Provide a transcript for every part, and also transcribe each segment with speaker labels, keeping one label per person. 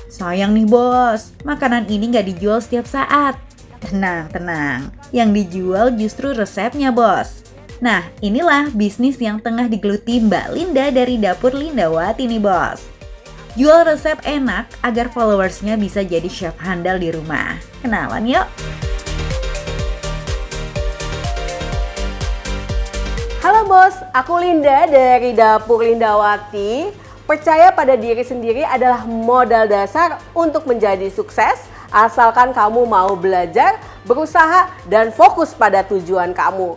Speaker 1: Sayang nih bos, makanan ini nggak dijual setiap saat. Tenang, yang dijual justru resepnya bos. Nah, inilah bisnis yang tengah digeluti Mbak Linda dari Dapur Lindawati nih bos. Jual resep enak agar followersnya bisa jadi chef handal di rumah. Kenalan yuk!
Speaker 2: Halo bos, aku Linda dari Dapur Lindawati. Percaya pada diri sendiri adalah modal dasar untuk menjadi sukses, asalkan kamu mau belajar, berusaha, dan fokus pada tujuan kamu.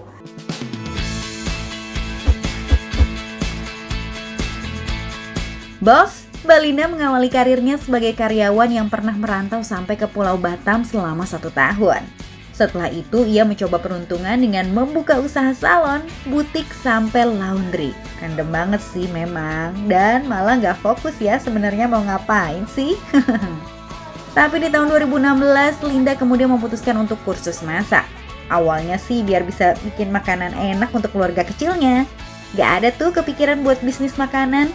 Speaker 1: Bos, Mbak Linda mengawali karirnya sebagai karyawan yang pernah merantau sampai ke Pulau Batam selama 1 tahun. Setelah itu, ia mencoba peruntungan dengan membuka usaha salon, butik, sampai laundry. Random banget sih memang, dan malah nggak fokus ya sebenarnya mau ngapain sih. Tapi di tahun 2016, Linda kemudian memutuskan untuk kursus masak. Awalnya sih biar bisa bikin makanan enak untuk keluarga kecilnya. Nggak ada tuh kepikiran buat bisnis makanan.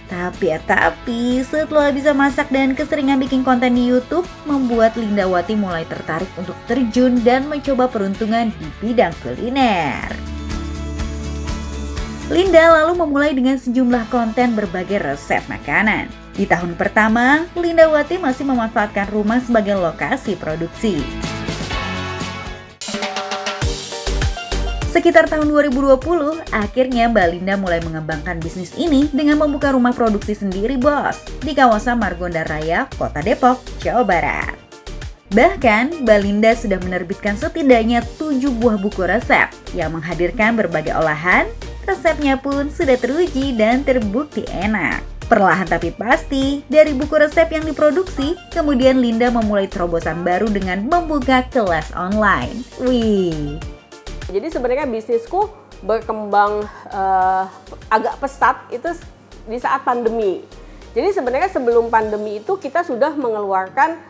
Speaker 1: Tapi setelah bisa masak dan keseringan bikin konten di YouTube, membuat Lindawati mulai tertarik untuk terjun dan mencoba peruntungan di bidang kuliner. Linda lalu memulai dengan sejumlah konten berbagai resep makanan. Di tahun pertama, Lindawati masih memanfaatkan rumah sebagai lokasi produksi. Sekitar tahun 2020, akhirnya Mbak Linda mulai mengembangkan bisnis ini dengan membuka rumah produksi sendiri bos, di kawasan Margonda Raya, Kota Depok, Jawa Barat. Bahkan, Mbak Linda sudah menerbitkan setidaknya 7 buah buku resep yang menghadirkan berbagai olahan, resepnya pun sudah teruji dan terbukti enak. Perlahan tapi pasti, dari buku resep yang diproduksi, kemudian Linda memulai terobosan baru dengan membuka kelas online. Wih!
Speaker 2: Jadi sebenarnya bisnisku berkembang agak pesat itu di saat pandemi. Jadi sebenarnya sebelum pandemi itu kita sudah mengeluarkan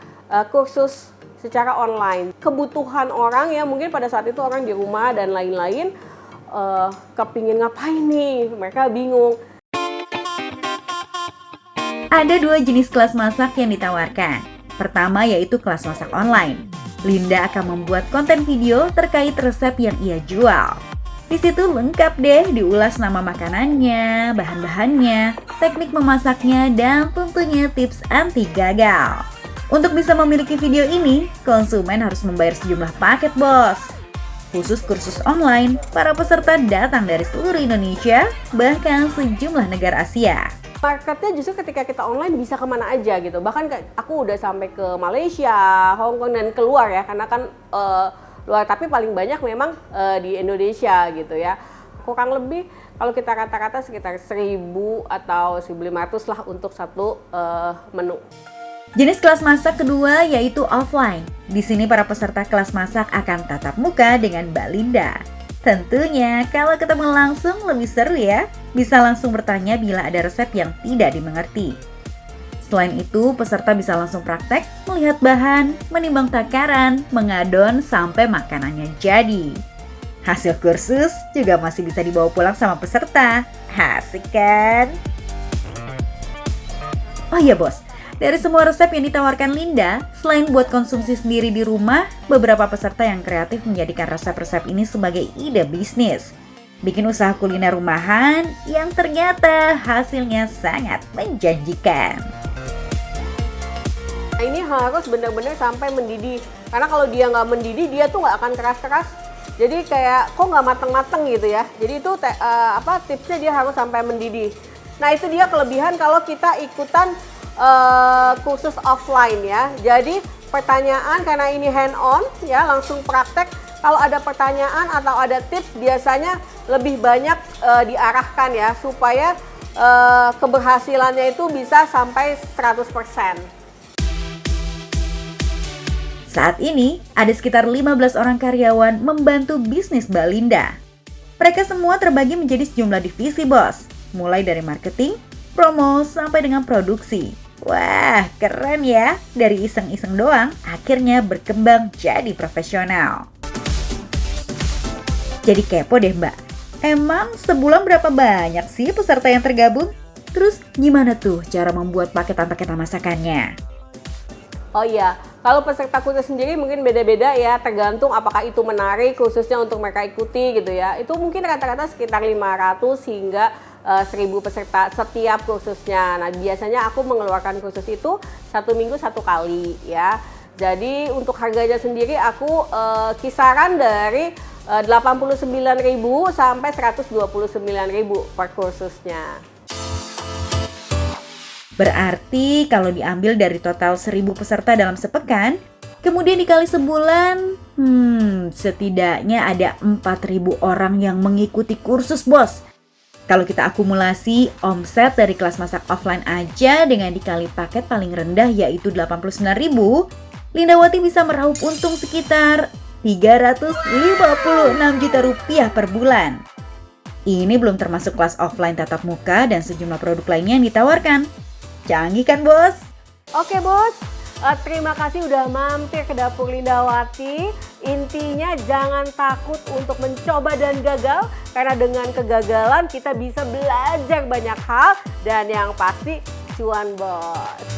Speaker 2: kursus secara online. Kebutuhan orang ya mungkin pada saat itu orang di rumah dan lain-lain kepingin ngapain nih, mereka bingung.
Speaker 1: Ada 2 jenis kelas masak yang ditawarkan. Pertama yaitu kelas masak online. Linda akan membuat konten video terkait resep yang ia jual. Di situ lengkap deh diulas nama makanannya, bahan-bahannya, teknik memasaknya, dan tentunya tips anti gagal. Untuk bisa memiliki video ini, konsumen harus membayar sejumlah paket bos. Khusus kursus online, para peserta datang dari seluruh Indonesia, bahkan sejumlah negara Asia.
Speaker 2: Marketnya justru ketika kita online bisa kemana aja gitu. Bahkan aku udah sampai ke Malaysia, Hong Kong dan keluar ya. Karena kan luar, tapi paling banyak memang di Indonesia gitu ya. Kurang lebih kalau kita rata-rata sekitar 1.000 atau 1.500 lah untuk satu menu.
Speaker 1: Jenis kelas masak kedua yaitu offline. Di sini para peserta kelas masak akan tatap muka dengan Mbak Linda. Tentunya kalau ketemu langsung lebih seru ya. Bisa langsung bertanya bila ada resep yang tidak dimengerti. Selain itu, peserta bisa langsung praktek, melihat bahan, menimbang takaran, mengadon sampai makanannya jadi. Hasil kursus juga masih bisa dibawa pulang sama peserta. Asik kan? Oh iya bos, dari semua resep yang ditawarkan Linda, selain buat konsumsi sendiri di rumah, beberapa peserta yang kreatif menjadikan resep-resep ini sebagai ide bisnis. Bikin usaha kuliner rumahan yang ternyata hasilnya sangat menjanjikan.
Speaker 2: Ini harus benar-benar sampai mendidih. Karena kalau dia nggak mendidih, dia tuh nggak akan keras-keras. Jadi kayak kok nggak mateng-mateng gitu ya. Jadi itu tipsnya dia harus sampai mendidih. Nah itu dia kelebihan kalau kita ikutan kursus offline ya. Jadi pertanyaan karena ini hand on ya langsung praktek. Kalau ada pertanyaan atau ada tips biasanya lebih banyak diarahkan ya supaya keberhasilannya itu bisa sampai 100%.
Speaker 1: Saat ini, ada sekitar 15 orang karyawan membantu bisnis Mbak Linda. Mereka semua terbagi menjadi sejumlah divisi bos, mulai dari marketing, promo, sampai dengan produksi. Wah, keren ya. Dari iseng-iseng doang, akhirnya berkembang jadi profesional. Jadi kepo deh mbak, emang sebulan berapa banyak sih peserta yang tergabung? Terus gimana tuh cara membuat paketan-paketan masakannya?
Speaker 2: Oh iya, kalau peserta kursus sendiri mungkin beda-beda ya, tergantung apakah itu menarik khususnya untuk mereka ikuti gitu ya. Itu mungkin rata-rata sekitar 500 hingga 1000 peserta setiap kursusnya. Nah biasanya aku mengeluarkan kursus itu 1 minggu 1 kali ya. Jadi untuk harganya sendiri aku kisaran dari 89.000 sampai 129.000 per kursusnya.
Speaker 1: Berarti kalau diambil dari total 1000 peserta dalam sepekan, kemudian dikali sebulan, setidaknya ada 4000 orang yang mengikuti kursus, bos. Kalau kita akumulasi omset dari kelas masak offline aja dengan dikali paket paling rendah yaitu 89.000, Lindawati bisa meraup untung sekitar 356 juta rupiah per bulan. Ini belum termasuk kelas offline tatap muka dan sejumlah produk lainnya yang ditawarkan. Canggih kan, bos?
Speaker 2: Oke bos, terima kasih udah mampir ke dapur Lindawati. Intinya jangan takut untuk mencoba dan gagal, karena dengan kegagalan kita bisa belajar banyak hal dan yang pasti cuan, bos.